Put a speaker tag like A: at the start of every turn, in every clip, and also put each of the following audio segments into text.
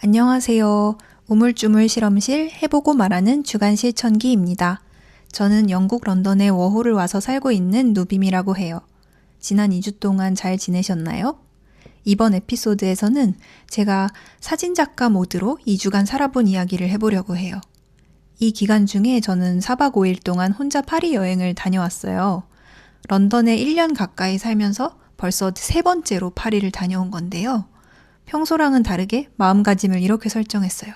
A: 안녕하세요. 우물쭈물 실험실 해보고 말하는 주간 실천기입니다. 저는 영국 런던에 워홀을 와서 살고 있는 누빔이라고 해요. 지난 2주 동안 잘 지내셨나요? 이번 에피소드에서는 제가 사진작가 모드로 2주간 살아본 이야기를 해보려고 해요. 이 기간 중에 저는 4박 5일 동안 혼자 파리 여행을 다녀왔어요. 런던에 1년 가까이 살면서 벌써 3번째로 파리를 다녀온 건데요. 평소랑은 다르게 마음가짐을 이렇게 설정했어요.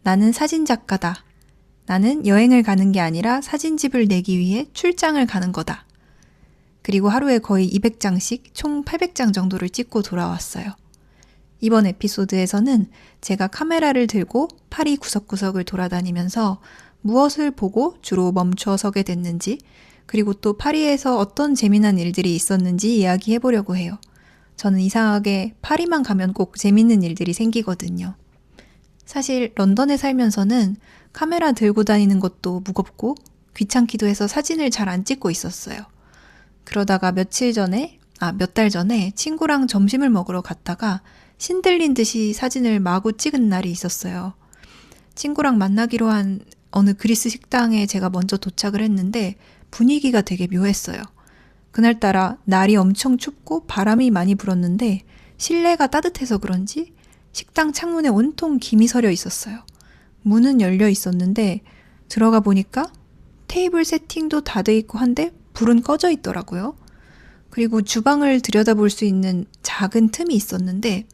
A: 나는 사진작가다. 나는 여행을 가는 게 아니라 사진집을 내기 위해 출장을 가는 거다. 그리고 하루에 거의 200장씩 총 800장 정도를 찍고 돌아왔어요. 이번 에피소드에서는 제가 카메라를 들고 파리 구석구석을 돌아다니면서 무엇을 보고 주로 멈춰 서게 됐는지, 그리고 또 파리에서 어떤 재미난 일들이 있었는지 이야기해보려고 해요. 저는 이상하게 파리만 가면 꼭 재밌는 일들이 생기거든요. 사실 런던에 살면서는 카메라 들고 다니는 것도 무겁고 귀찮기도 해서 사진을 잘 안 찍고 있었어요. 그러다가 몇 달 전에 친구랑 점심을 먹으러 갔다가 신들린 듯이 사진을 마구 찍은 날이 있었어요. 친구랑 만나기로 한 어느 그리스 식당에 제가 먼저 도착을 했는데 분위기가 되게 묘했어요. 그날따라 날이 엄청 춥고 바람이 많이 불었는데 실내가 따뜻해서 그런지 식당 창문에 온통 김이 서려 있었어요. 문은 열려 있었는데 들어가 보니까 테이블 세팅도 다 돼 있고 한데 불은 꺼져 있더라고요. 그리고 주방을 들여다볼 수 있는 작은 틈이 있었는데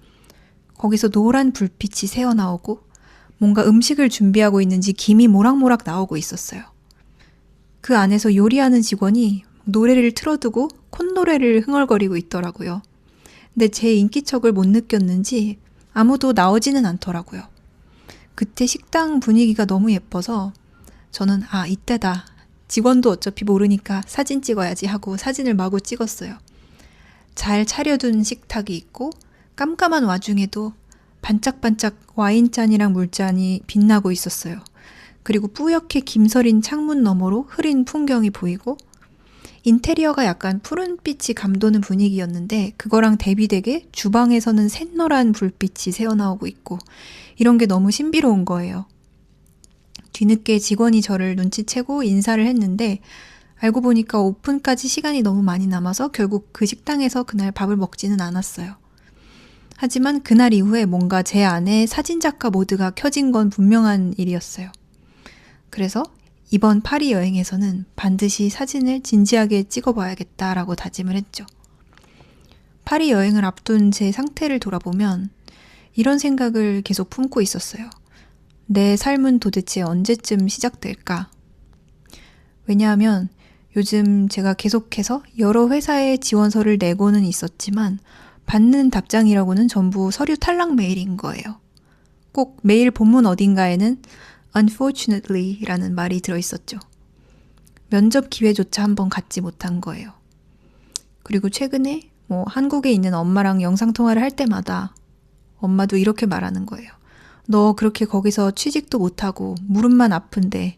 A: 거기서 노란 불빛이 새어나오고 뭔가 음식을 준비하고 있는지 김이 모락모락 나오고 있었어요. 그 안에서 요리하는 직원이 노래를 틀어두고 콧노래를 흥얼거리고 있더라고요. 근데 제 인기척을 못 느꼈는지 아무도 나오지는 않더라고요. 그때 식당 분위기가 너무 예뻐서 저는 이때다. 직원도 어차피 모르니까 사진 찍어야지 하고 사진을 마구 찍었어요. 잘 차려둔 식탁이 있고 깜깜한 와중에도 반짝반짝 와인잔이랑 물잔이 빛나고 있었어요. 그리고 뿌옇게 김서린 창문 너머로 흐린 풍경이 보이고 인테리어가 약간 푸른빛이 감도는 분위기였는데 그거랑 대비되게 주방에서는 샛노란 불빛이 새어나오고 있고 이런 게 너무 신비로운 거예요. 뒤늦게 직원이 저를 눈치채고 인사를 했는데 알고 보니까 오픈까지 시간이 너무 많이 남아서 결국 그 식당에서 그날 밥을 먹지는 않았어요. 하지만 그날 이후에 뭔가 제 안에 사진작가 모드가 켜진 건 분명한 일이었어요. 그래서 이번 파리 여행에서는 반드시 사진을 진지하게 찍어봐야겠다라고 다짐을 했죠. 파리 여행을 앞둔 제 상태를 돌아보면 이런 생각을 계속 품고 있었어요. 내 삶은 도대체 언제쯤 시작될까? 왜냐하면 요즘 제가 계속해서 여러 회사에 지원서를 내고는 있었지만 받는 답장이라고는 전부 서류 탈락 메일인 거예요. 꼭 메일 본문 어딘가에는 Unfortunately 라는 말이 들어있었죠. 면접 기회조차 한번 갖지 못한 거예요. 그리고 최근에 한국에 있는 엄마랑 영상통화를 할 때마다 엄마도 이렇게 말하는 거예요. 너 그렇게 거기서 취직도 못하고 무릎만 아픈데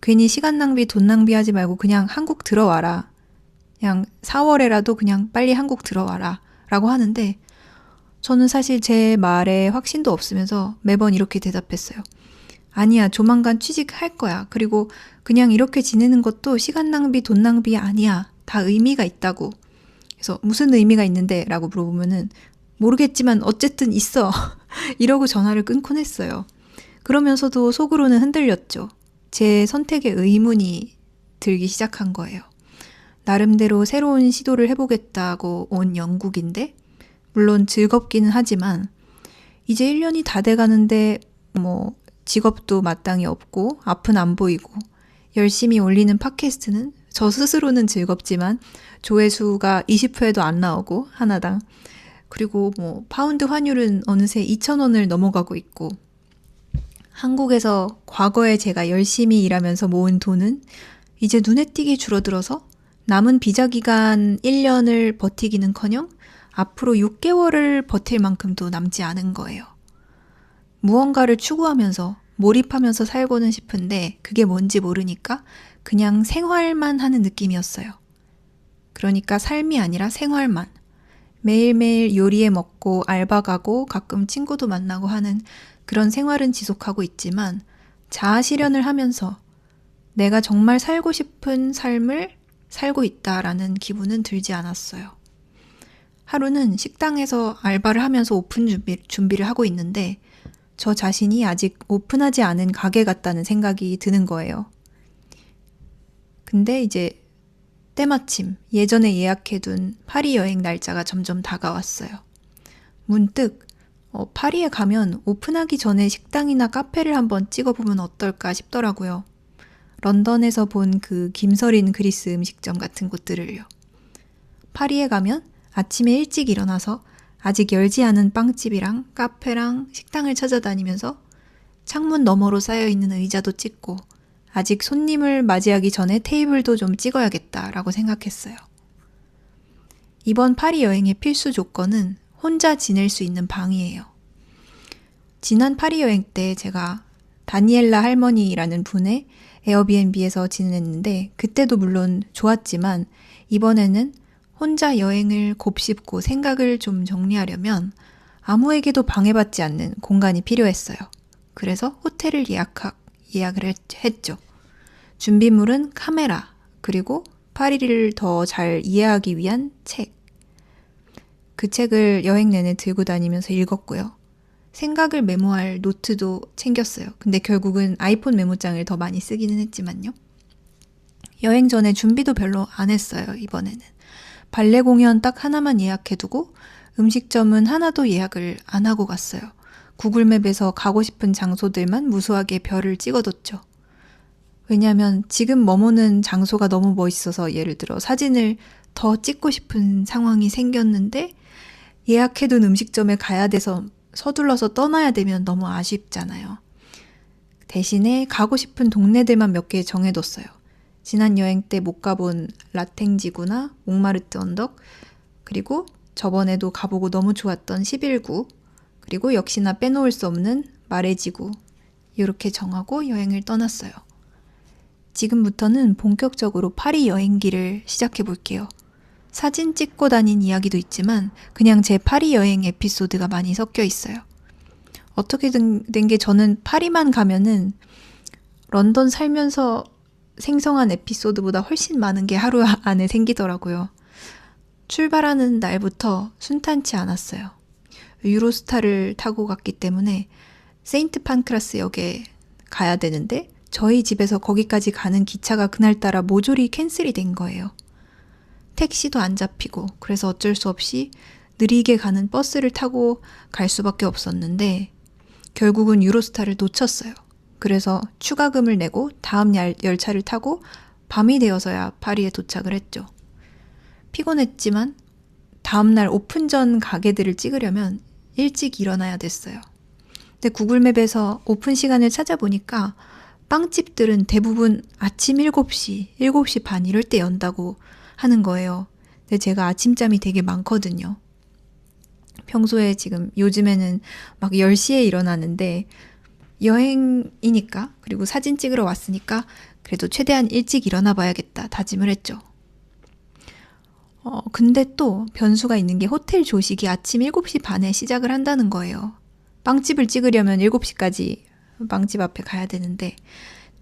A: 괜히 시간 낭비 돈 낭비하지 말고 그냥 한국 들어와라. 그냥 4월에라도 그냥 빨리 한국 들어와라 라고 하는데 저는 사실 제 말에 확신도 없으면서 매번 이렇게 대답했어요. 아니야, 조만간 취직할 거야. 그리고 그냥 이렇게 지내는 것도 시간 낭비, 돈 낭비 아니야. 다 의미가 있다고. 그래서 무슨 의미가 있는데? 라고 물어보면은 모르겠지만 어쨌든 있어. 이러고 전화를 끊곤 했어요. 그러면서도 속으로는 흔들렸죠. 제 선택에 의문이 들기 시작한 거예요. 나름대로 새로운 시도를 해보겠다고 온 영국인데 물론 즐겁기는 하지만 이제 1년이 다 돼가는데 직업도 마땅히 없고 앞은 안 보이고 열심히 올리는 팟캐스트는 저 스스로는 즐겁지만 조회수가 20회도 안 나오고 하나당 그리고 파운드 환율은 어느새 2,000원을 넘어가고 있고 한국에서 과거에 제가 열심히 일하면서 모은 돈은 이제 눈에 띄게 줄어들어서 남은 비자 기간 1년을 버티기는커녕 앞으로 6개월을 버틸 만큼도 남지 않은 거예요. 무언가를 추구하면서 몰입하면서 살고는 싶은데 그게 뭔지 모르니까 그냥 생활만 하는 느낌이었어요. 그러니까 삶이 아니라 생활만. 매일매일 요리해 먹고 알바 가고 가끔 친구도 만나고 하는 그런 생활은 지속하고 있지만 자아 실현을 하면서 내가 정말 살고 싶은 삶을 살고 있다라는 기분은 들지 않았어요. 하루는 식당에서 알바를 하면서 오픈 준비를 하고 있는데 저 자신이 아직 오픈하지 않은 가게 같다는 생각이 드는 거예요. 근데 이제 때마침 예전에 예약해둔 파리 여행 날짜가 점점 다가왔어요. 문득 파리에 가면 오픈하기 전에 식당이나 카페를 한번 찍어보면 어떨까 싶더라고요. 런던에서 본 그 김서린 그리스 음식점 같은 곳들을요. 파리에 가면 아침에 일찍 일어나서 아직 열지 않은 빵집이랑 카페랑 식당을 찾아다니면서 창문 너머로 쌓여있는 의자도 찍고 아직 손님을 맞이하기 전에 테이블도 좀 찍어야겠다라고 생각했어요. 이번 파리 여행의 필수 조건은 혼자 지낼 수 있는 방이에요. 지난 파리 여행 때 제가 다니엘라 할머니라는 분의 에어비앤비에서 지냈는데 그때도 물론 좋았지만 이번에는 혼자 여행을 곱씹고 생각을 좀 정리하려면 아무에게도 방해받지 않는 공간이 필요했어요. 그래서 호텔을 예약을 했죠. 준비물은 카메라, 그리고 파리를 더 잘 이해하기 위한 책. 그 책을 여행 내내 들고 다니면서 읽었고요. 생각을 메모할 노트도 챙겼어요. 근데 결국은 아이폰 메모장을 더 많이 쓰기는 했지만요. 여행 전에 준비도 별로 안 했어요, 이번에는. 발레 공연 딱 하나만 예약해두고 음식점은 하나도 예약을 안 하고 갔어요. 구글맵에서 가고 싶은 장소들만 무수하게 별을 찍어뒀죠. 왜냐하면 지금 머무는 장소가 너무 멋있어서 예를 들어 사진을 더 찍고 싶은 상황이 생겼는데 예약해둔 음식점에 가야 돼서 서둘러서 떠나야 되면 너무 아쉽잖아요. 대신에 가고 싶은 동네들만 몇 개 정해뒀어요. 지난 여행 때 못 가본 라탱지구나 몽마르트 언덕, 그리고 저번에도 가보고 너무 좋았던 11구, 그리고 역시나 빼놓을 수 없는 마레지구, 이렇게 정하고 여행을 떠났어요. 지금부터는 본격적으로 파리 여행기를 시작해 볼게요. 사진 찍고 다닌 이야기도 있지만 그냥 제 파리 여행 에피소드가 많이 섞여 있어요. 어떻게 된 게 저는 파리만 가면은 런던 살면서 생성한 에피소드보다 훨씬 많은 게 하루 안에 생기더라고요. 출발하는 날부터 순탄치 않았어요. 유로스타를 타고 갔기 때문에 세인트 판크라스 역에 가야 되는데 저희 집에서 거기까지 가는 기차가 그날따라 모조리 캔슬이 된 거예요. 택시도 안 잡히고 그래서 어쩔 수 없이 느리게 가는 버스를 타고 갈 수밖에 없었는데 결국은 유로스타를 놓쳤어요. 그래서 추가금을 내고 다음 열차를 타고 밤이 되어서야 파리에 도착을 했죠. 피곤했지만 다음날 오픈 전 가게들을 찍으려면 일찍 일어나야 됐어요. 근데 구글맵에서 오픈 시간을 찾아보니까 빵집들은 대부분 아침 7시, 7시 반 이럴 때 연다고 하는 거예요. 근데 제가 아침잠이 되게 많거든요. 평소에 지금 요즘에는 막 10시에 일어나는데 여행이니까, 그리고 사진 찍으러 왔으니까 그래도 최대한 일찍 일어나 봐야겠다 다짐을 했죠. 근데 또 변수가 있는 게 호텔 조식이 아침 7시 반에 시작을 한다는 거예요. 빵집을 찍으려면 7시까지 빵집 앞에 가야 되는데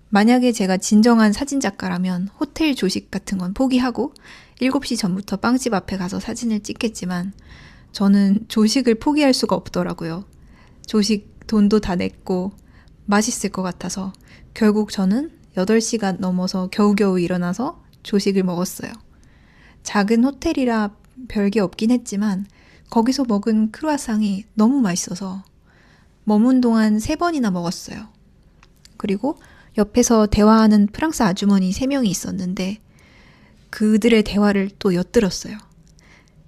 A: 만약에 제가 진정한 사진작가라면 호텔 조식 같은 건 포기하고 7시 전부터 빵집 앞에 가서 사진을 찍겠지만 저는 조식을 포기할 수가 없더라고요. 조식 돈도 다 냈고 맛있을 것 같아서 결국 저는 8시가 넘어서 겨우겨우 일어나서 조식을 먹었어요. 작은 호텔이라 별게 없긴 했지만 거기서 먹은 크루아상이 너무 맛있어서 머문 동안 3번이나 먹었어요. 그리고 옆에서 대화하는 프랑스 아주머니 3명이 있었는데 그들의 대화를 또 엿들었어요.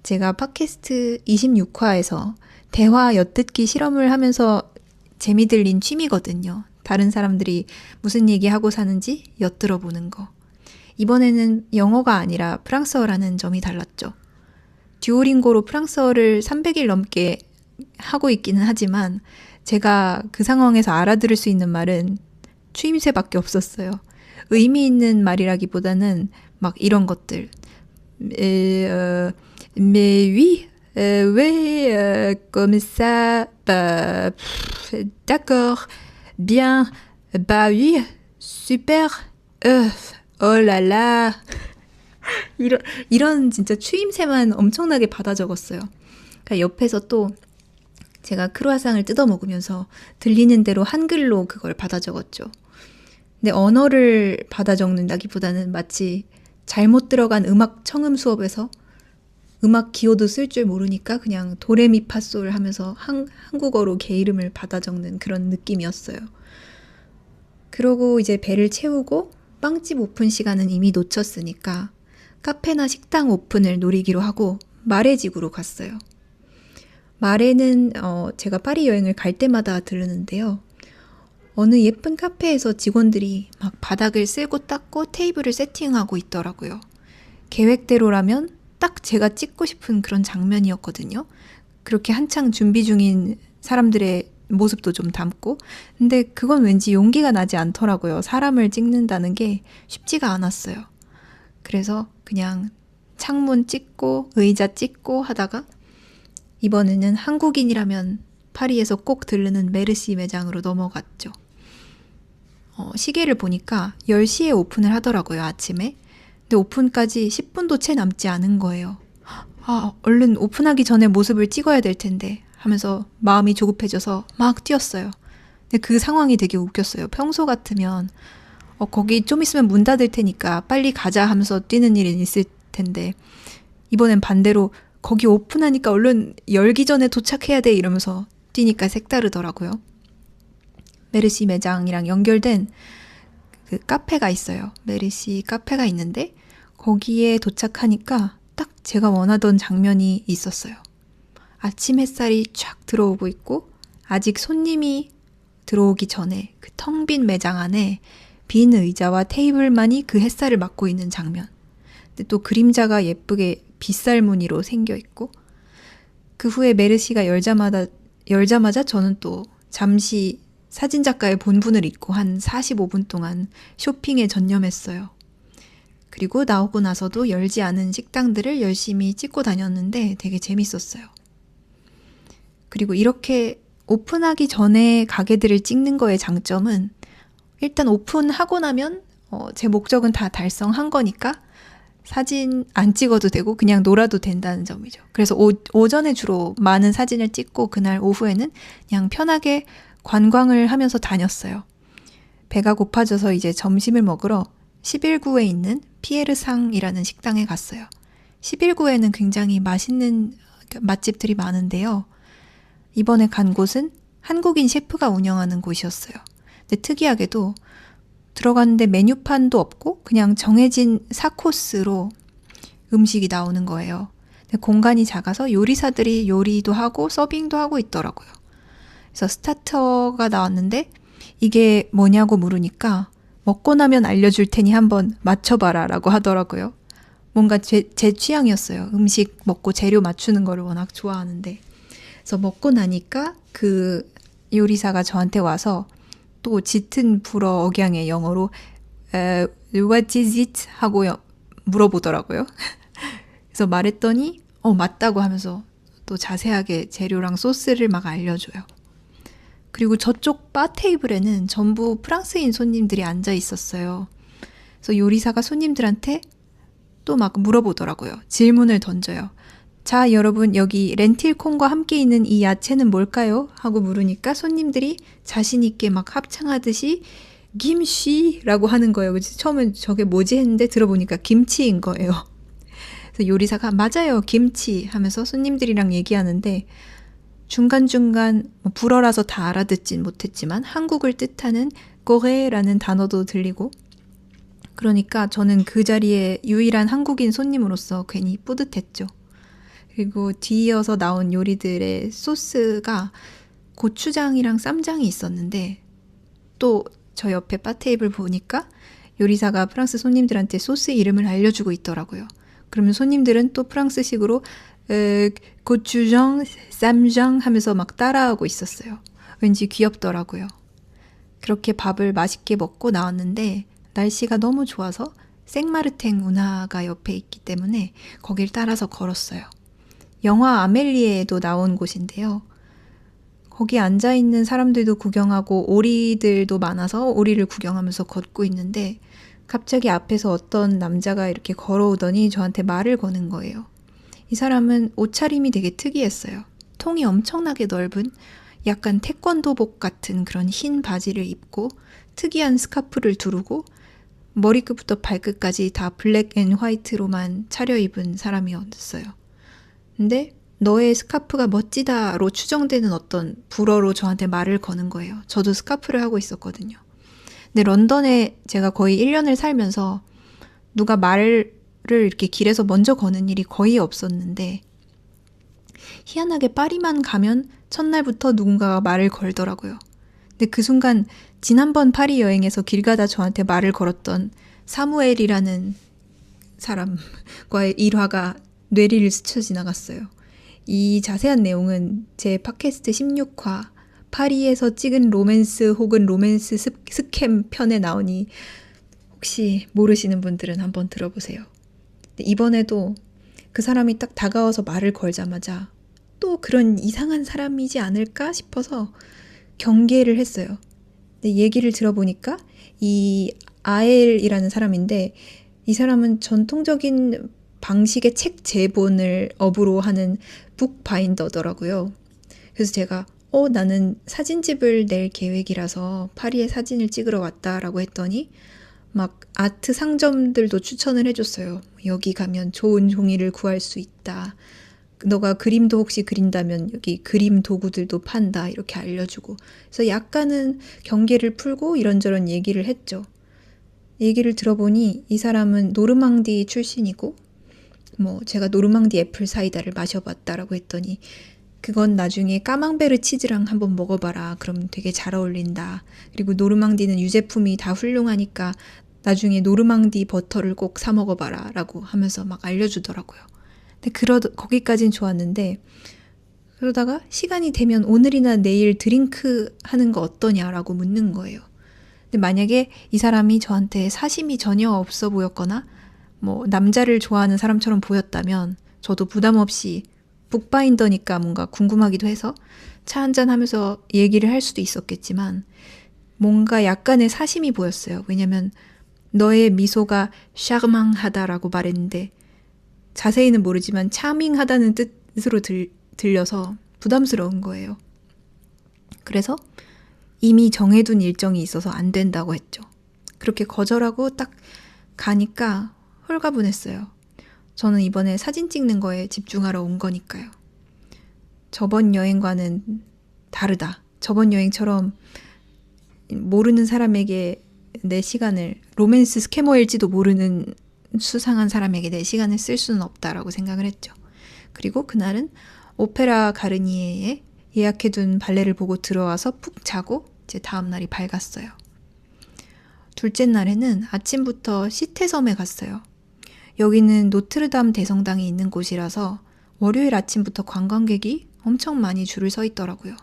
A: 제가 팟캐스트 26화에서 대화 엿듣기 실험을 하면서 재미 들린 취미거든요. 다른 사람들이 무슨 얘기하고 사는지 엿들어 보는 거. 이번에는 영어가 아니라 프랑스어라는 점이 달랐죠. 듀오링고로 프랑스어를 300일 넘게 하고 있기는 하지만 제가 그 상황에서 알아들을 수 있는 말은 추임새밖에 없었어요. 의미 있는 말이라기보다는 막 이런 것들. mais oui, Oui, comme ça, d'accord, bien, bah oui, super, oh là là. 이런 진짜 추임새만 엄청나게 받아 적었어요. 그러니까 옆에서 또 제가 크루아상을 뜯어 먹으면서 들리는 대로 한글로 그걸 받아 적었죠. 근데 언어를 받아 적는다기보다는 마치 잘못 들어간 음악 청음 수업에서 음악 기호도 쓸 줄 모르니까 그냥 도레미파솔 하면서 한국어로 개 이름을 받아 적는 그런 느낌이었어요. 그러고 이제 배를 채우고 빵집 오픈 시간은 이미 놓쳤으니까 카페나 식당 오픈을 노리기로 하고 마레지구로 갔어요. 마레는 제가 파리 여행을 갈 때마다 들르는데요. 어느 예쁜 카페에서 직원들이 막 바닥을 쓸고 닦고 테이블을 세팅하고 있더라고요. 계획대로라면 딱 제가 찍고 싶은 그런 장면이었거든요. 그렇게 한창 준비 중인 사람들의 모습도 좀 담고. 근데 그건 왠지 용기가 나지 않더라고요. 사람을 찍는다는 게 쉽지가 않았어요. 그래서 그냥 창문 찍고 의자 찍고 하다가 이번에는 한국인이라면 파리에서 꼭 들르는 메르시 매장으로 넘어갔죠. 시계를 보니까 10시에 오픈을 하더라고요, 아침에. 근데 오픈까지 10분도 채 남지 않은 거예요. 얼른 오픈하기 전에 모습을 찍어야 될 텐데 하면서 마음이 조급해져서 막 뛰었어요. 근데 그 상황이 되게 웃겼어요. 평소 같으면 거기 좀 있으면 문 닫을 테니까 빨리 가자 하면서 뛰는 일이 있을 텐데 이번엔 반대로 거기 오픈하니까 얼른 열기 전에 도착해야 돼 이러면서 뛰니까 색다르더라고요. 메르시 매장이랑 연결된 그 카페가 있어요. 메르시 카페가 있는데 거기에 도착하니까 딱 제가 원하던 장면이 있었어요. 아침 햇살이 쫙 들어오고 있고 아직 손님이 들어오기 전에 그 텅 빈 매장 안에 빈 의자와 테이블만이 그 햇살을 막고 있는 장면. 근데 또 그림자가 예쁘게 빗살 무늬로 생겨 있고 그 후에 메르시가 열자마자 저는 또 잠시 사진작가의 본분을 잊고 한 45분 동안 쇼핑에 전념했어요. 그리고 나오고 나서도 열지 않은 식당들을 열심히 찍고 다녔는데 되게 재밌었어요. 그리고 이렇게 오픈하기 전에 가게들을 찍는 거의 장점은 일단 오픈하고 나면 제 목적은 다 달성한 거니까 사진 안 찍어도 되고 그냥 놀아도 된다는 점이죠. 그래서 오전에 주로 많은 사진을 찍고 그날 오후에는 그냥 편하게 관광을 하면서 다녔어요. 배가 고파져서 이제 점심을 먹으러 11구에 있는 피에르상이라는 식당에 갔어요. 11구에는 굉장히 맛있는 맛집들이 많은데요. 이번에 간 곳은 한국인 셰프가 운영하는 곳이었어요. 근데 특이하게도 들어갔는데 메뉴판도 없고 그냥 정해진 4코스로 음식이 나오는 거예요. 근데 공간이 작아서 요리사들이 요리도 하고 서빙도 하고 있더라고요. 그래서 스타터가 나왔는데 이게 뭐냐고 물으니까 먹고 나면 알려줄 테니 한번 맞춰봐라 라고 하더라고요. 뭔가 제 취향이었어요. 음식 먹고 재료 맞추는 거를 워낙 좋아하는데. 그래서 먹고 나니까 그 요리사가 저한테 와서 또 짙은 불어 억양의 영어로 What is it? 하고 물어보더라고요. 그래서 말했더니 맞다고 하면서 또 자세하게 재료랑 소스를 막 알려줘요. 그리고 저쪽 바 테이블에는 전부 프랑스인 손님들이 앉아 있었어요. 그래서 요리사가 손님들한테 또 막 물어보더라고요. 질문을 던져요. 자, 여러분 여기 렌틸콩과 함께 있는 이 야채는 뭘까요? 하고 물으니까 손님들이 자신 있게 막 합창하듯이 김치라고 하는 거예요. 처음엔 저게 뭐지 했는데 들어보니까 김치인 거예요. 그래서 요리사가 맞아요, 김치 하면서 손님들이랑 얘기하는데 중간중간 불어라서 다 알아듣진 못했지만 한국을 뜻하는 꼬레라는 단어도 들리고 그러니까 저는 그 자리에 유일한 한국인 손님으로서 괜히 뿌듯했죠. 그리고 뒤이어서 나온 요리들의 소스가 고추장이랑 쌈장이 있었는데 또 저 옆에 바 테이블 보니까 요리사가 프랑스 손님들한테 소스 이름을 알려주고 있더라고요. 그러면 손님들은 또 프랑스식으로 고추장, 쌈장 하면서 막 따라하고 있었어요. 왠지 귀엽더라고요. 그렇게 밥을 맛있게 먹고 나왔는데 날씨가 너무 좋아서 생마르탱 운하가 옆에 있기 때문에 거길 따라서 걸었어요. 영화 아멜리에도 나온 곳인데요. 거기 앉아있는 사람들도 구경하고 오리들도 많아서 오리를 구경하면서 걷고 있는데 갑자기 앞에서 어떤 남자가 이렇게 걸어오더니 저한테 말을 거는 거예요. 이 사람은 옷차림이 되게 특이했어요. 통이 엄청나게 넓은 약간 태권도복 같은 그런 흰 바지를 입고 특이한 스카프를 두르고 머리끝부터 발끝까지 다 블랙 앤 화이트로만 차려입은 사람이었어요. 근데 너의 스카프가 멋지다로 추정되는 어떤 불어로 저한테 말을 거는 거예요. 저도 스카프를 하고 있었거든요. 근데 런던에 제가 거의 1년을 살면서 누가 말을 이렇게 길에서 먼저 거는 일이 거의 없었는데 희한하게 파리만 가면 첫날부터 누군가가 말을 걸더라고요. 근데 그 순간 지난번 파리 여행에서 길 가다 저한테 말을 걸었던 사무엘이라는 사람과의 일화가 뇌리를 스쳐 지나갔어요. 이 자세한 내용은 제 팟캐스트 16화 파리에서 찍은 로맨스 혹은 로맨스 스캠 편에 나오니 혹시 모르시는 분들은 한번 들어보세요. 이번에도 그 사람이 딱 다가와서 말을 걸자마자 또 그런 이상한 사람이지 않을까 싶어서 경계를 했어요. 근데 얘기를 들어보니까 이 아엘이라는 사람인데 이 사람은 전통적인 방식의 책 제본을 업으로 하는 북바인더더라고요. 그래서 제가 나는 사진집을 낼 계획이라서 파리에 사진을 찍으러 왔다라고 했더니 막 아트 상점들도 추천을 해줬어요. 여기 가면 좋은 종이를 구할 수 있다. 너가 그림도 혹시 그린다면 여기 그림 도구들도 판다. 이렇게 알려주고. 그래서 약간은 경계를 풀고 이런저런 얘기를 했죠. 얘기를 들어보니 이 사람은 노르망디 출신이고 제가 노르망디 애플 사이다를 마셔봤다라고 했더니 그건 나중에 까망베르 치즈랑 한번 먹어봐라. 그럼 되게 잘 어울린다. 그리고 노르망디는 유제품이 다 훌륭하니까 나중에 노르망디 버터를 꼭 사 먹어봐라 라고 하면서 막 알려주더라고요. 근데 거기까진 좋았는데 그러다가 시간이 되면 오늘이나 내일 드링크 하는 거 어떠냐라고 묻는 거예요. 근데 만약에 이 사람이 저한테 사심이 전혀 없어 보였거나 남자를 좋아하는 사람처럼 보였다면 저도 부담 없이 북바인더니까 뭔가 궁금하기도 해서 차 한잔 하면서 얘기를 할 수도 있었겠지만 뭔가 약간의 사심이 보였어요. 왜냐면 너의 미소가 샤그망하다라고 말했는데 자세히는 모르지만 차밍하다는 뜻으로 들려서 부담스러운 거예요. 그래서 이미 정해둔 일정이 있어서 안 된다고 했죠. 그렇게 거절하고 딱 가니까 홀가분했어요. 저는 이번에 사진 찍는 거에 집중하러 온 거니까요. 저번 여행과는 다르다. 저번 여행처럼 모르는 사람에게 내 시간을 로맨스 스캐머일지도 모르는 수상한 사람에게 내 시간을 쓸 수는 없다라고 생각을 했죠. 그리고 그날은 오페라 가르니에에 예약해둔 발레를 보고 들어와서 푹 자고 이제 다음 날이 밝았어요. 둘째 날에는 아침부터 시테섬에 갔어요. 여기는 노트르담 대성당이 있는 곳이라서 월요일 아침부터 관광객이 엄청 많이 줄을 서 있더라고요.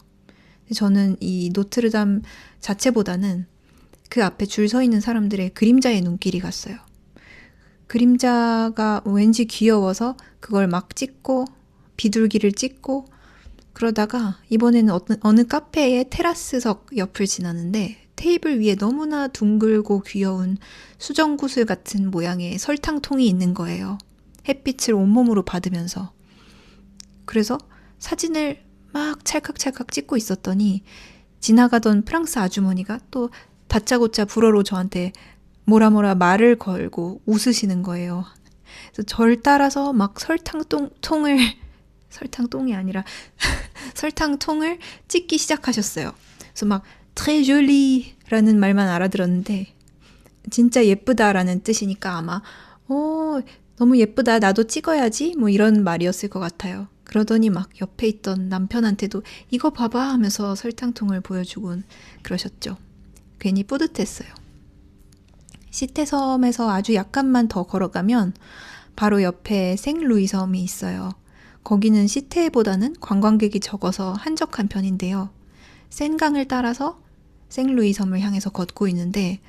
A: 저는 이 노트르담 자체보다는 그 앞에 줄 서 있는 사람들의 그림자의 눈길이 갔어요. 그림자가 왠지 귀여워서 그걸 막 찍고 비둘기를 찍고 그러다가 이번에는 어느 카페의 테라스석 옆을 지나는데 테이블 위에 너무나 둥글고 귀여운 수정구슬 같은 모양의 설탕통이 있는 거예요. 햇빛을 온몸으로 받으면서. 그래서 사진을 막 찰칵찰칵 찍고 있었더니 지나가던 프랑스 아주머니가 또 다짜고짜 불어로 저한테 뭐라 말을 걸고 웃으시는 거예요. 그래서 절 따라서 막 설탕통이 아니라 설탕통을 찍기 시작하셨어요. 그래서 막 très joli라는 말만 알아들었는데 진짜 예쁘다라는 뜻이니까 아마 너무 예쁘다 나도 찍어야지 이런 말이었을 것 같아요. 그러더니 막 옆에 있던 남편한테도 이거 봐봐 하면서 설탕통을 보여주곤 그러셨죠. 괜히 뿌듯했어요. 시테섬에서 아주 약간만 더 걸어가면 바로 옆에 생루이 섬이 있어요. 거기는 시테보다는 관광객이 적어서 한적한 편인데요. 센강을 따라서 생루이 섬을 향해서 걷고 있는데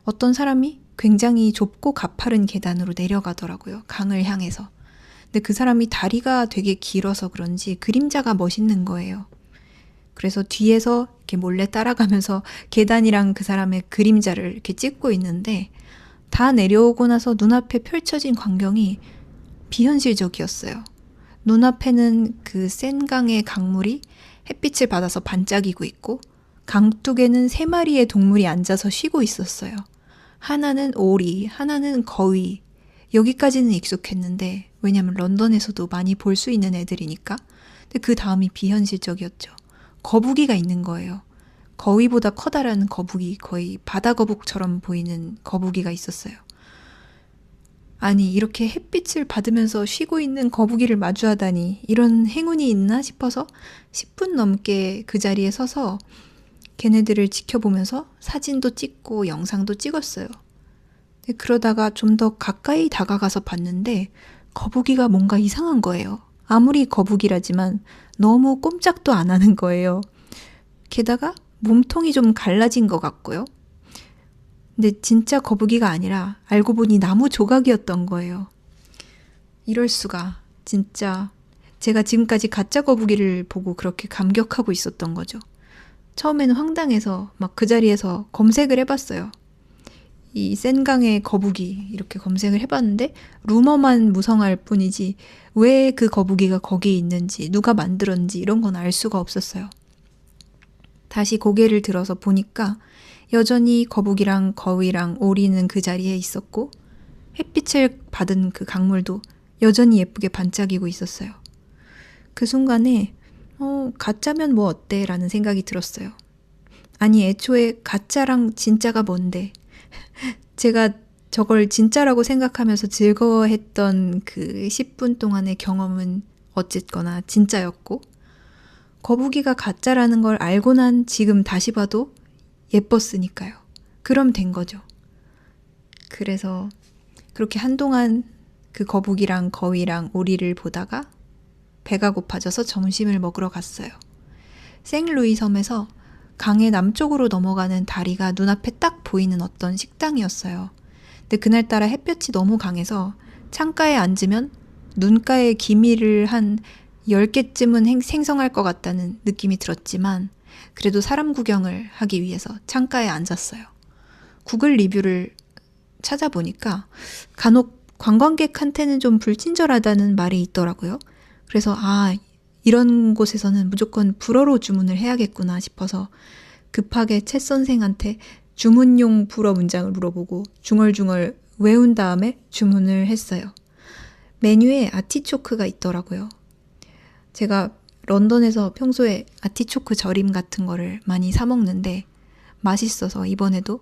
A: 어떤 사람이 굉장히 좁고 가파른 계단으로 내려가더라고요. 강을 향해서. 근데 그 사람이 다리가 되게 길어서 그런지 그림자가 멋있는 거예요. 그래서 뒤에서 이렇게 몰래 따라가면서 계단이랑 그 사람의 그림자를 이렇게 찍고 있는데 다 내려오고 나서 눈앞에 펼쳐진 광경이 비현실적이었어요. 눈앞에는 그 센 강의 강물이 햇빛을 받아서 반짝이고 있고 강둑에는 3마리의 동물이 앉아서 쉬고 있었어요. 하나는 오리, 하나는 거위. 여기까지는 익숙했는데 왜냐면 런던에서도 많이 볼 수 있는 애들이니까. 근데 그 다음이 비현실적이었죠. 거북이가 있는 거예요. 거위보다 커다란 거북이, 거의 바다 거북처럼 보이는 거북이가 있었어요. 아니, 이렇게 햇빛을 받으면서 쉬고 있는 거북이를 마주하다니 이런 행운이 있나 싶어서 10분 넘게 그 자리에 서서 걔네들을 지켜보면서 사진도 찍고 영상도 찍었어요. 그러다가 좀 더 가까이 다가가서 봤는데 거북이가 뭔가 이상한 거예요. 아무리 거북이라지만 너무 꼼짝도 안 하는 거예요. 게다가 몸통이 좀 갈라진 것 같고요. 근데 진짜 거북이가 아니라 알고 보니 나무 조각이었던 거예요. 이럴 수가. 진짜 제가 지금까지 가짜 거북이를 보고 그렇게 감격하고 있었던 거죠. 처음에는 황당해서 막 그 자리에서 검색을 해봤어요. 이 센강의 거북이 이렇게 검색을 해봤는데 루머만 무성할 뿐이지 왜 그 거북이가 거기에 있는지 누가 만들었는지 이런 건 알 수가 없었어요. 다시 고개를 들어서 보니까 여전히 거북이랑 거위랑 오리는 그 자리에 있었고 햇빛을 받은 그 강물도 여전히 예쁘게 반짝이고 있었어요. 그 순간에 가짜면 뭐 어때? 라는 생각이 들었어요. 아니 애초에 가짜랑 진짜가 뭔데? 제가 저걸 진짜라고 생각하면서 즐거워했던 그 10분 동안의 경험은 어쨌거나 진짜였고 거북이가 가짜라는 걸 알고 난 지금 다시 봐도 예뻤으니까요. 그럼 된 거죠. 그래서 그렇게 한동안 그 거북이랑 거위랑 오리를 보다가 배가 고파져서 점심을 먹으러 갔어요. 생루이 섬에서 강의 남쪽으로 넘어가는 다리가 눈앞에 딱 보이는 어떤 식당이었어요. 근데 그날따라 햇볕이 너무 강해서 창가에 앉으면 눈가에 기미를 한 10개쯤은 생성할 것 같다는 느낌이 들었지만 그래도 사람 구경을 하기 위해서 창가에 앉았어요. 구글 리뷰를 찾아보니까 간혹 관광객한테는 좀 불친절하다는 말이 있더라고요. 그래서 이런 곳에서는 무조건 불어로 주문을 해야겠구나 싶어서 급하게 챗 선생한테 주문용 불어 문장을 물어보고 중얼중얼 외운 다음에 주문을 했어요. 메뉴에 아티초크가 있더라고요. 제가 런던에서 평소에 아티초크 절임 같은 거를 많이 사 먹는데 맛있어서 이번에도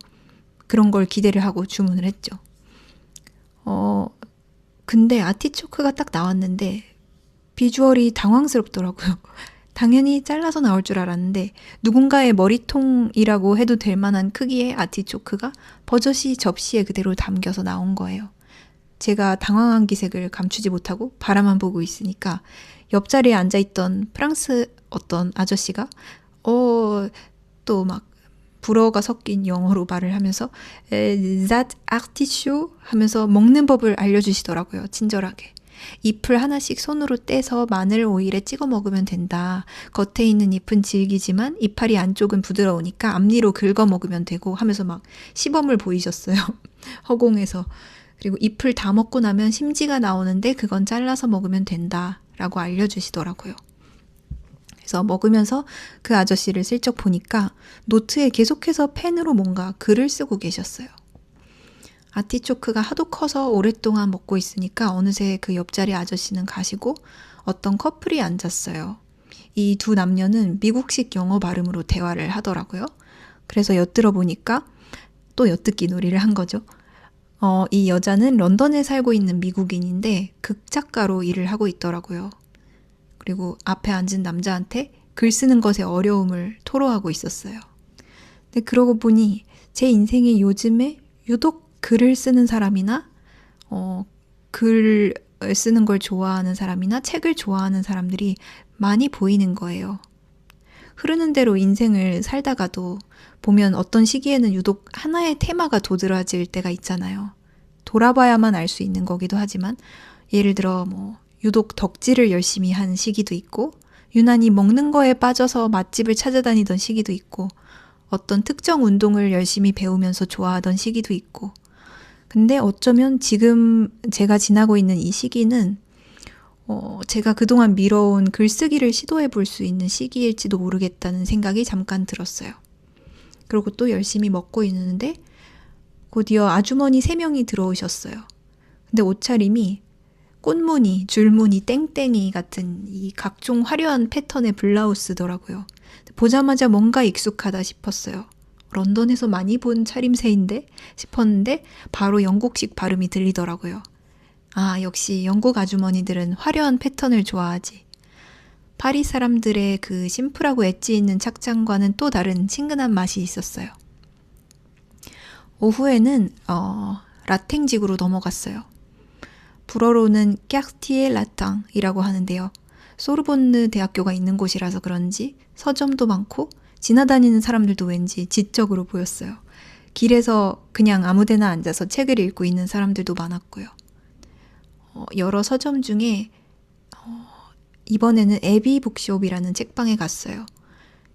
A: 그런 걸 기대를 하고 주문을 했죠. 근데 아티초크가 딱 나왔는데 비주얼이 당황스럽더라고요. 당연히 잘라서 나올 줄 알았는데 누군가의 머리통이라고 해도 될 만한 크기의 아티초크가 버젓이 접시에 그대로 담겨서 나온 거예요. 제가 당황한 기색을 감추지 못하고 바라만 보고 있으니까 옆자리에 앉아있던 프랑스 어떤 아저씨가 또 막 불어가 섞인 영어로 말을 하면서 that artichaut 하면서 먹는 법을 알려주시더라고요. 친절하게. 잎을 하나씩 손으로 떼서 마늘 오일에 찍어 먹으면 된다. 겉에 있는 잎은 질기지만 이파리 안쪽은 부드러우니까 앞니로 긁어 먹으면 되고 하면서 막 시범을 보이셨어요. 허공에서. 그리고 잎을 다 먹고 나면 심지가 나오는데 그건 잘라서 먹으면 된다. 라고 알려주시더라고요. 그래서 먹으면서 그 아저씨를 슬쩍 보니까 노트에 계속해서 펜으로 뭔가 글을 쓰고 계셨어요. 아티초크가 하도 커서 오랫동안 먹고 있으니까 어느새 그 옆자리 아저씨는 가시고 어떤 커플이 앉았어요. 이 두 남녀는 미국식 영어 발음으로 대화를 하더라고요. 그래서 엿들어 보니까 또 엿듣기 놀이를 한 거죠. 이 여자는 런던에 살고 있는 미국인인데 극작가로 일을 하고 있더라고요. 그리고 앞에 앉은 남자한테 글 쓰는 것의 어려움을 토로하고 있었어요. 근데 그러고 보니 제 인생에 요즘에 유독 글을 쓰는 사람이나 글 쓰는 걸 좋아하는 사람이나 책을 좋아하는 사람들이 많이 보이는 거예요. 흐르는 대로 인생을 살다가도 보면 어떤 시기에는 유독 하나의 테마가 도드라질 때가 있잖아요. 돌아봐야만 알 수 있는 거기도 하지만 예를 들어 유독 덕질을 열심히 한 시기도 있고, 유난히 먹는 거에 빠져서 맛집을 찾아다니던 시기도 있고, 어떤 특정 운동을 열심히 배우면서 좋아하던 시기도 있고, 근데 어쩌면 지금 제가 지나고 있는 이 시기는 제가 그동안 미뤄온 글쓰기를 시도해 볼 수 있는 시기일지도 모르겠다는 생각이 잠깐 들었어요. 그리고 또 열심히 먹고 있는데 곧이어 아주머니 3명이 들어오셨어요. 근데 옷차림이 꽃무늬, 줄무늬, 땡땡이 같은 이 각종 화려한 패턴의 블라우스더라고요. 보자마자 뭔가 익숙하다 싶었어요. 런던에서 많이 본 차림새인데 싶었는데 바로 영국식 발음이 들리더라고요. 아, 역시 영국 아주머니들은 화려한 패턴을 좋아하지. 파리 사람들의 그 심플하고 엣지 있는 착장과는 또 다른 친근한 맛이 있었어요. 오후에는 라탱직으로 넘어갔어요. 불어로는 깍티에 라탕이라고 하는데요. 소르본느 대학교가 있는 곳이라서 그런지 서점도 많고 지나다니는 사람들도 왠지 지적으로 보였어요. 길에서 그냥 아무데나 앉아서 책을 읽고 있는 사람들도 많았고요. 여러 서점 중에 이번에는 애비 북숍이라는 책방에 갔어요.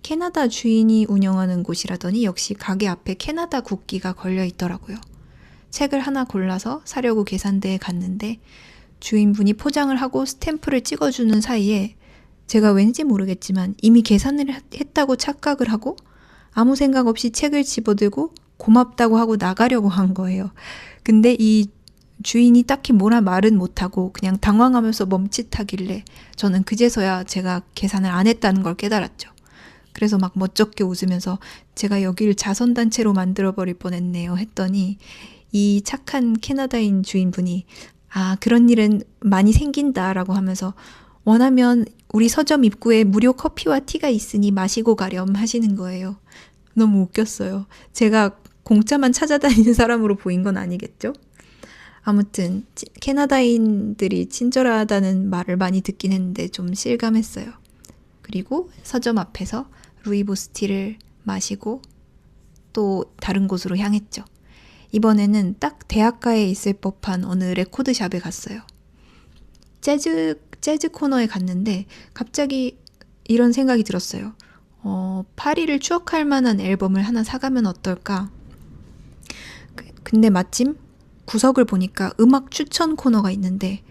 A: 캐나다 주인이 운영하는 곳이라더니 역시 가게 앞에 캐나다 국기가 걸려 있더라고요. 책을 하나 골라서 사려고 계산대에 갔는데 주인분이 포장을 하고 스탬프를 찍어주는 사이에 제가 왠지 모르겠지만 이미 계산을 했다고 착각을 하고 아무 생각 없이 책을 집어들고 고맙다고 하고 나가려고 한 거예요. 근데 이 주인이 딱히 뭐라 말은 못하고 그냥 당황하면서 멈칫하길래 저는 그제서야 제가 계산을 안 했다는 걸 깨달았죠. 그래서 막 멋쩍게 웃으면서 제가 여기를 자선단체로 만들어버릴 뻔했네요 했더니 이 착한 캐나다인 주인분이 아, 그런 일은 많이 생긴다라고 하면서 원하면 우리 서점 입구에 무료 커피와 티가 있으니 마시고 가렴 하시는 거예요. 너무 웃겼어요. 제가 공짜만 찾아다니는 사람으로 보인 건 아니겠죠? 아무튼 캐나다인들이 친절하다는 말을 많이 듣긴 했는데 좀 실감했어요. 그리고 서점 앞에서 루이보스티를 마시고 또 다른 곳으로 향했죠. 이번에는 딱 대학가에 있을 법한 어느 레코드샵에 갔어요. 재즈 코너에 갔는데 갑자기 이런 생각이 들었어요. 파리를 추억할 만한 앨범을 하나 사가면 어떨까? 근데 마침 구석을 보니까 음악 추천 코너가 있는데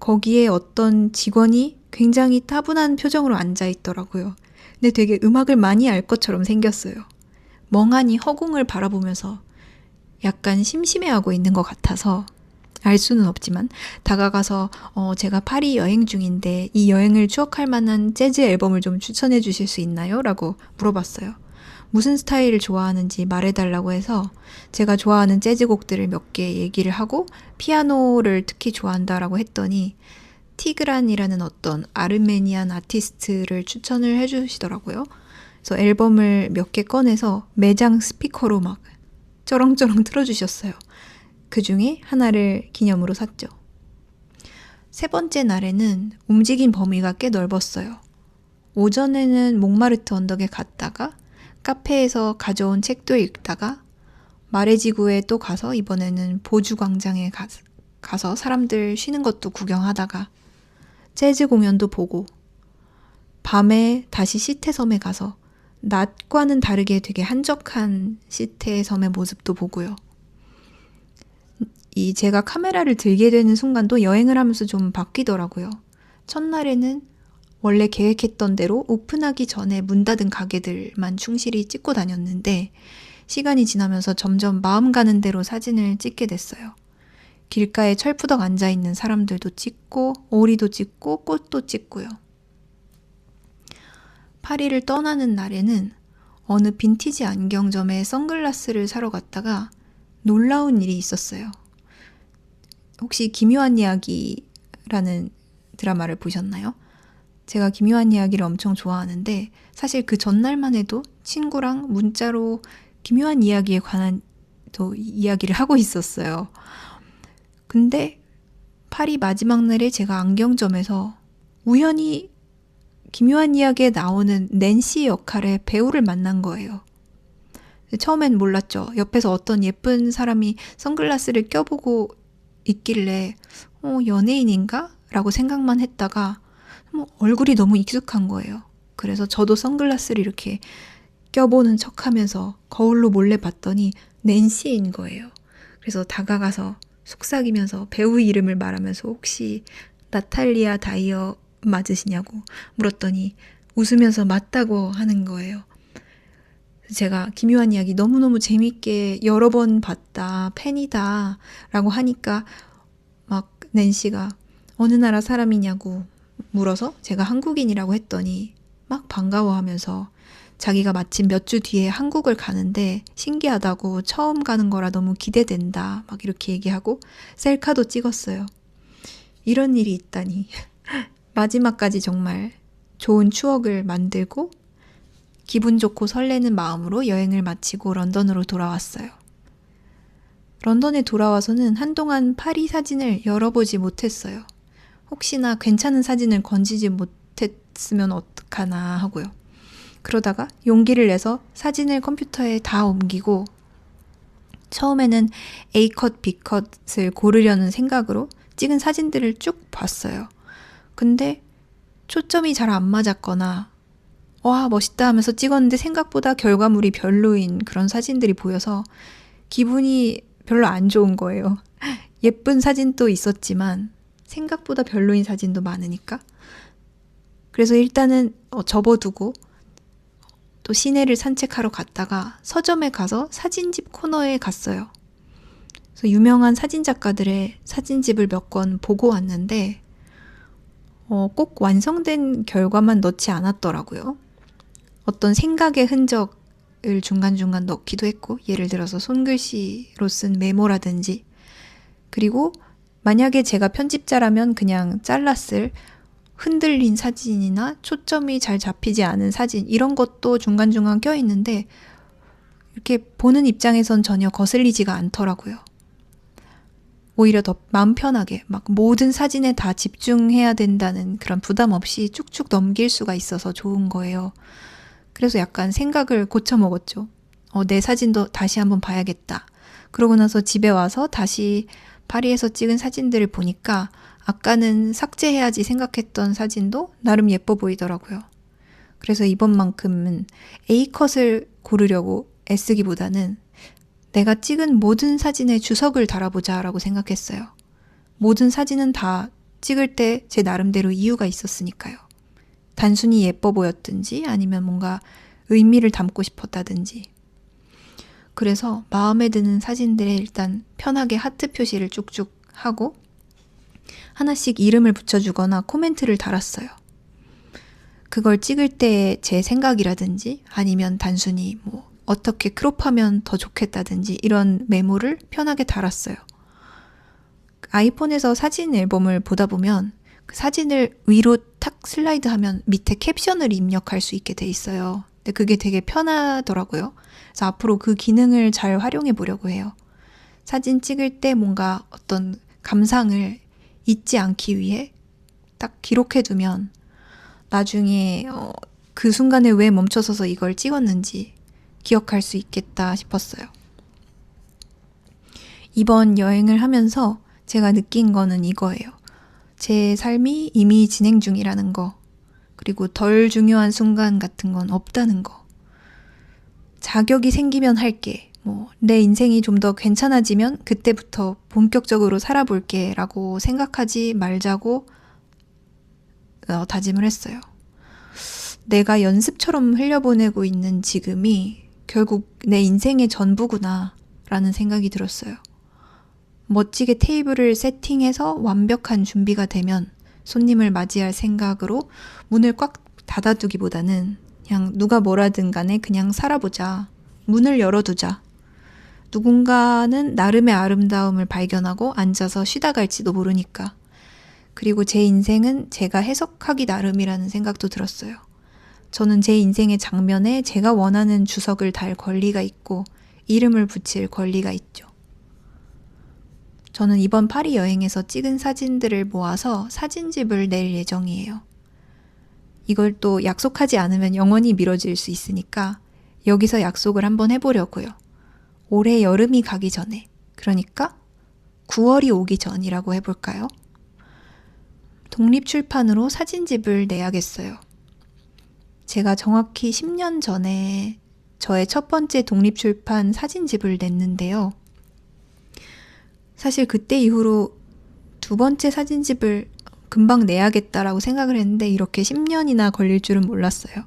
A: 거기에 어떤 직원이 굉장히 따분한 표정으로 앉아 있더라고요. 근데 되게 음악을 많이 알 것처럼 생겼어요. 멍하니 허공을 바라보면서 약간 심심해하고 있는 것 같아서 알 수는 없지만 다가가서 제가 파리 여행 중인데 이 여행을 추억할 만한 재즈 앨범을 좀 추천해 주실 수 있나요? 라고 물어봤어요. 무슨 스타일을 좋아하는지 말해달라고 해서 제가 좋아하는 재즈곡들을 몇 개 얘기를 하고 피아노를 특히 좋아한다라고 했더니 티그란이라는 어떤 아르메니안 아티스트를 추천을 해주시더라고요. 그래서 앨범을 몇 개 꺼내서 매장 스피커로 막 쩌렁쩌렁 틀어주셨어요. 그 중에 하나를 기념으로 샀죠. 3번째 날에는 움직인 범위가 꽤 넓었어요. 오전에는 몽마르트 언덕에 갔다가 카페에서 가져온 책도 읽다가 마레지구에 또 가서 이번에는 보주 광장에 가서 사람들 쉬는 것도 구경하다가 재즈 공연도 보고 밤에 다시 시태섬에 가서 낮과는 다르게 되게 한적한 시태섬의 모습도 보고요. 제가 카메라를 들게 되는 순간도 여행을 하면서 좀 바뀌더라고요. 첫날에는 원래 계획했던 대로 오픈하기 전에 문 닫은 가게들만 충실히 찍고 다녔는데 시간이 지나면서 점점 마음 가는 대로 사진을 찍게 됐어요. 길가에 철푸덕 앉아있는 사람들도 찍고 오리도 찍고 꽃도 찍고요. 파리를 떠나는 날에는 어느 빈티지 안경점에 선글라스를 사러 갔다가 놀라운 일이 있었어요. 혹시 기묘한 이야기라는 드라마를 보셨나요? 제가 기묘한 이야기를 엄청 좋아하는데 사실 그 전날만 해도 친구랑 문자로 기묘한 이야기에 관한 또 이야기를 하고 있었어요. 근데 파리 마지막 날에 제가 안경점에서 우연히 기묘한 이야기에 나오는 낸시 역할의 배우를 만난 거예요. 처음엔 몰랐죠. 옆에서 어떤 예쁜 사람이 선글라스를 껴보고 있길래 연예인인가? 라고 생각만 했다가 얼굴이 너무 익숙한 거예요. 그래서 저도 선글라스를 이렇게 껴보는 척하면서 거울로 몰래 봤더니 낸시인 거예요. 그래서 다가가서 속삭이면서 배우 이름을 말하면서 혹시 나탈리아 다이어 맞으시냐고 물었더니 웃으면서 맞다고 하는 거예요. 제가 기묘한 이야기 너무너무 재밌게 여러 번 봤다, 팬이다 라고 하니까 막 낸시가 어느 나라 사람이냐고 물어서 제가 한국인이라고 했더니 막 반가워하면서 자기가 마침 몇 주 뒤에 한국을 가는데 신기하다고 처음 가는 거라 너무 기대된다 막 이렇게 얘기하고 셀카도 찍었어요. 이런 일이 있다니. 마지막까지 정말 좋은 추억을 만들고 기분 좋고 설레는 마음으로 여행을 마치고 런던으로 돌아왔어요. 런던에 돌아와서는 한동안 파리 사진을 열어보지 못했어요. 혹시나 괜찮은 사진을 건지지 못했으면 어떡하나 하고요. 그러다가 용기를 내서 사진을 컴퓨터에 다 옮기고 처음에는 A컷, B컷을 고르려는 생각으로 찍은 사진들을 쭉 봤어요. 근데 초점이 잘 안 맞았거나 와 멋있다 하면서 찍었는데 생각보다 결과물이 별로인 그런 사진들이 보여서 기분이 별로 안 좋은 거예요. 예쁜 사진도 있었지만 생각보다 별로인 사진도 많으니까. 그래서 일단은 접어두고 또 시내를 산책하러 갔다가 서점에 가서 사진집 코너에 갔어요. 그래서 유명한 사진작가들의 사진집을 몇 권 보고 왔는데 꼭 완성된 결과만 넣지 않았더라고요. 어떤 생각의 흔적을 중간중간 넣기도 했고 예를 들어서 손글씨로 쓴 메모라든지 그리고 만약에 제가 편집자라면 그냥 잘랐을 흔들린 사진이나 초점이 잘 잡히지 않은 사진 이런 것도 중간중간 껴있는데 이렇게 보는 입장에선 전혀 거슬리지가 않더라고요. 오히려 더 마음 편하게 막 모든 사진에 다 집중해야 된다는 그런 부담 없이 쭉쭉 넘길 수가 있어서 좋은 거예요. 그래서 약간 생각을 고쳐 먹었죠. 내 사진도 다시 한번 봐야겠다. 그러고 나서 집에 와서 다시 파리에서 찍은 사진들을 보니까 아까는 삭제해야지 생각했던 사진도 나름 예뻐 보이더라고요. 그래서 이번만큼은 A컷을 고르려고 애쓰기보다는 내가 찍은 모든 사진에 주석을 달아보자 라고 생각했어요. 모든 사진은 다 찍을 때 제 나름대로 이유가 있었으니까요. 단순히 예뻐 보였든지 아니면 뭔가 의미를 담고 싶었다든지. 그래서 마음에 드는 사진들에 일단 편하게 하트 표시를 쭉쭉 하고 하나씩 이름을 붙여주거나 코멘트를 달았어요. 그걸 찍을 때 제 생각이라든지 아니면 단순히 어떻게 크롭하면 더 좋겠다든지 이런 메모를 편하게 달았어요. 아이폰에서 사진 앨범을 보다 보면 그 사진을 위로 탁 슬라이드하면 밑에 캡션을 입력할 수 있게 돼 있어요. 근데 그게 되게 편하더라고요. 그래서 앞으로 그 기능을 잘 활용해 보려고 해요. 사진 찍을 때 뭔가 어떤 감상을 잊지 않기 위해 딱 기록해 두면 나중에 그 순간에 왜 멈춰서서 이걸 찍었는지 기억할 수 있겠다 싶었어요. 이번 여행을 하면서 제가 느낀 거는 이거예요. 제 삶이 이미 진행 중이라는 거, 그리고 덜 중요한 순간 같은 건 없다는 거. 자격이 생기면 할게, 내 인생이 좀 더 괜찮아지면 그때부터 본격적으로 살아볼게 라고 생각하지 말자고 다짐을 했어요. 내가 연습처럼 흘려보내고 있는 지금이 결국 내 인생의 전부구나 라는 생각이 들었어요. 멋지게 테이블을 세팅해서 완벽한 준비가 되면 손님을 맞이할 생각으로 문을 꽉 닫아두기보다는 그냥 누가 뭐라든 간에 그냥 살아보자. 문을 열어두자. 누군가는 나름의 아름다움을 발견하고 앉아서 쉬다 갈지도 모르니까. 그리고 제 인생은 제가 해석하기 나름이라는 생각도 들었어요. 저는 제 인생의 장면에 제가 원하는 주석을 달 권리가 있고 이름을 붙일 권리가 있죠. 저는 이번 파리 여행에서 찍은 사진들을 모아서 사진집을 낼 예정이에요. 이걸 또 약속하지 않으면 영원히 미뤄질 수 있으니까 여기서 약속을 한번 해보려고요. 올해 여름이 가기 전에, 그러니까 9월이 오기 전이라고 해볼까요? 독립출판으로 사진집을 내야겠어요. 제가 정확히 10년 전에 저의 첫 번째 독립출판 사진집을 냈는데요. 사실 그때 이후로 두 번째 사진집을 금방 내야겠다라고 생각을 했는데 이렇게 10년이나 걸릴 줄은 몰랐어요.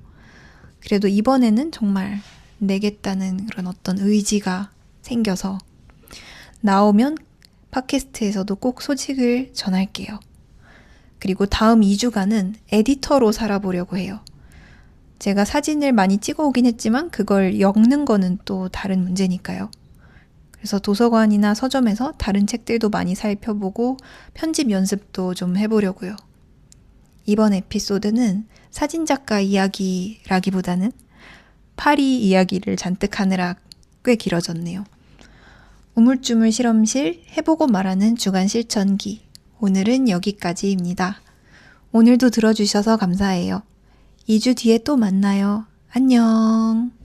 A: 그래도 이번에는 정말 내겠다는 그런 어떤 의지가 생겨서 나오면 팟캐스트에서도 꼭 소식을 전할게요. 그리고 다음 2주간은 에디터로 살아보려고 해요. 제가 사진을 많이 찍어오긴 했지만 그걸 엮는 거는 또 다른 문제니까요. 그래서 도서관이나 서점에서 다른 책들도 많이 살펴보고 편집 연습도 좀 해보려고요. 이번 에피소드는 사진작가 이야기라기보다는 파리 이야기를 잔뜩 하느라 꽤 길어졌네요. 우물쭈물 실험실 해보고 말하는 주간 실천기. 오늘은 여기까지입니다. 오늘도 들어주셔서 감사해요. 2주 뒤에 또 만나요. 안녕.